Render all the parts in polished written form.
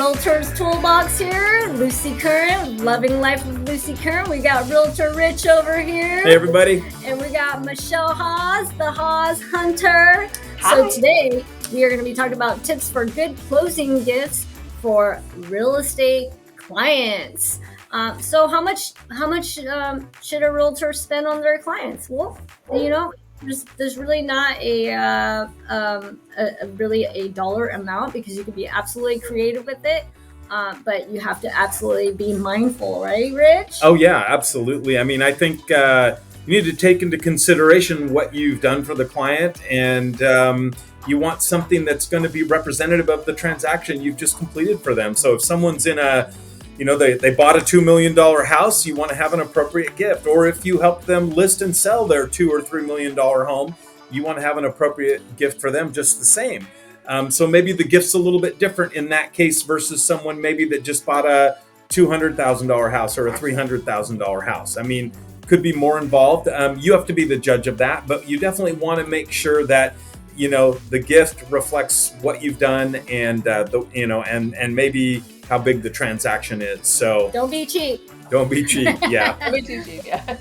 Realtor's Toolbox here. Lucy Curran, Loving Life with Lucy Curran. We got Realtor Rich over here. Hey, everybody. And we got Michelle Hawes, the Hawes Hunter. Hi. So today we are going to be talking about tips for good closing gifts for real estate clients. So how much should a realtor spend on their clients? Well, there's really not a really a dollar amount, because you can be absolutely creative with it, but you have to absolutely be mindful, right, Rich? Oh yeah, absolutely. I mean, I think you need to take into consideration what you've done for the client, and you want something that's going to be representative of the transaction you've just completed for them. So if someone's in they bought a $2 million house, you want to have an appropriate gift. Or if you help them list and sell their $2 or $3 million home, you want to have an appropriate gift for them just the same. So maybe the gift's a little bit different in that case versus someone maybe that just bought a $200,000 house or a $300,000 house. I mean, could be more involved. You have to be the judge of that, but you definitely want to make sure that the gift reflects what you've done, and and maybe how big the transaction is. So don't be cheap. Don't be cheap. Yeah. Don't be too cheap. Yeah.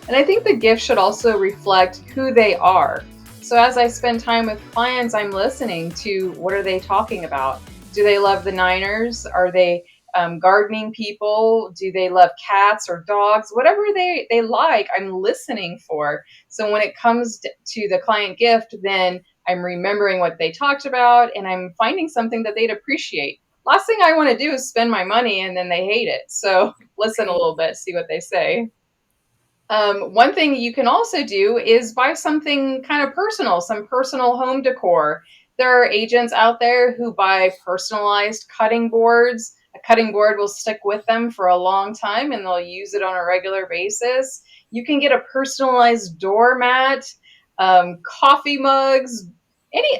And I think the gift should also reflect who they are. So as I spend time with clients, I'm listening to what are they talking about. Do they love the Niners? Are they gardening people? Do they love cats or dogs? Whatever they like, I'm listening for. So when it comes to the client gift, then I'm remembering what they talked about, and I'm finding something that they'd appreciate. Last thing I want to do is spend my money and then they hate it. So listen a little bit, see what they say. One thing you can also do is buy something kind of personal, some personal home decor. There are agents out there who buy personalized cutting boards. A cutting board will stick with them for a long time and they'll use it on a regular basis. You can get a personalized doormat, coffee mugs,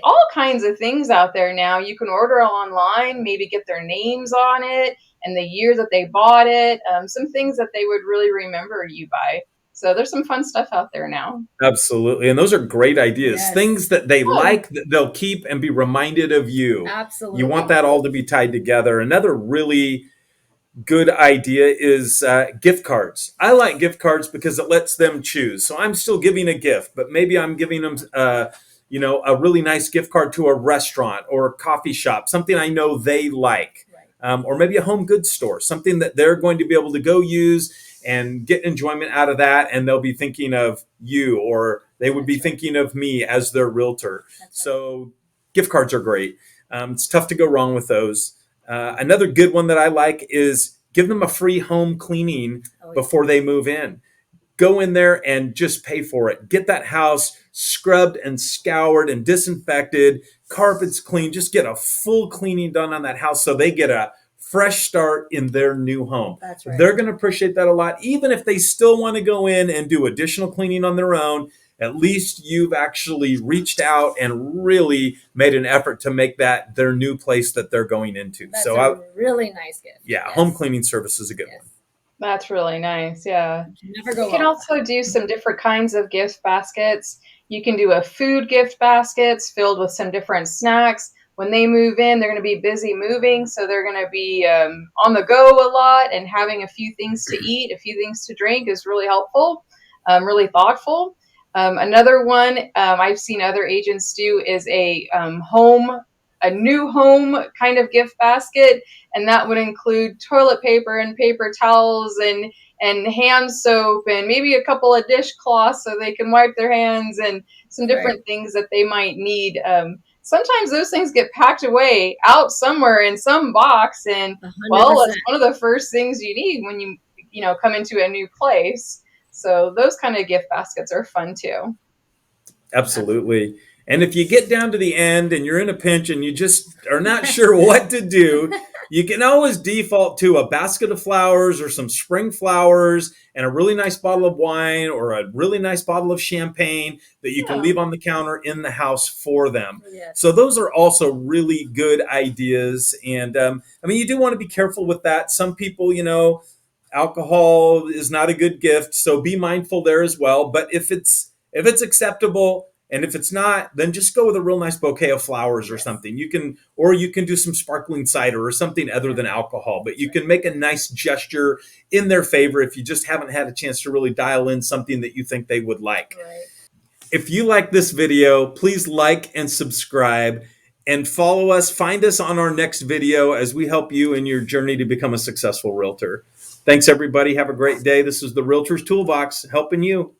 all kinds of things out there now. You can order online, maybe get their names on it and the year that they bought it, some things that they would really remember you by. So there's some fun stuff out there now. Absolutely. And those are great ideas. Yes. Things that they like, that they'll keep and be reminded of you. Absolutely. You want that all to be tied together. Another really good idea is gift cards. I like gift cards because it lets them choose. So I'm still giving a gift, but maybe I'm giving them a really nice gift card to a restaurant or a coffee shop, something I know they like. Right. Or maybe a home goods store, something that they're going to be able to go use and get enjoyment out of that. And they'll be thinking of you, or they would be thinking of me as their realtor. So gift cards are great. It's tough to go wrong with those. Another good one that I like is give them a free home cleaning before they move in. Go in there and just pay for it. Get that house scrubbed and scoured and disinfected, carpets clean. Just get a full cleaning done on that house so they get a fresh start in their new home. That's right. They're going to appreciate that a lot. Even if they still want to go in and do additional cleaning on their own, at least you've actually reached out and really made an effort to make that their new place that they're going into. That's a really nice gift. Yeah, Yes. Home cleaning service is a good one. That's really nice. Yeah. Never go You can wrong. also do some different kinds of gift baskets. You can do a food gift baskets filled with some different snacks. When they move in, they're going to be busy moving, so they're going to be on the go a lot, and having a few things to eat, a few things to drink is really helpful, really thoughtful. Another one I've seen other agents do is a new home kind of gift basket, and that would include toilet paper and paper towels and hand soap and maybe a couple of dishcloths so they can wipe their hands, and some different things that they might need. Sometimes those things get packed away out somewhere in some box, and 100%. well, it's one of the first things you need when you come into a new place. So those kind of gift baskets are fun too. Absolutely. And if you get down to the end and you're in a pinch and you just are not sure what to do, you can always default to a basket of flowers or some spring flowers and a really nice bottle of wine or a really nice bottle of champagne that you can leave on the counter in the house for them. Yes. So those are also really good ideas. And you do want to be careful with that. Some people, alcohol is not a good gift, so be mindful there as well. But if it's acceptable, And if it's not, then just go with a real nice bouquet of flowers or Yes. something. You can do some sparkling cider or something other than alcohol, but you can make a nice gesture in their favor if you just haven't had a chance to really dial in something that you think they would like. Right. If you like this video, please like and subscribe and follow us. Find us on our next video as we help you in your journey to become a successful realtor. Thanks, everybody. Have a great day. This is the Realtor's Toolbox helping you.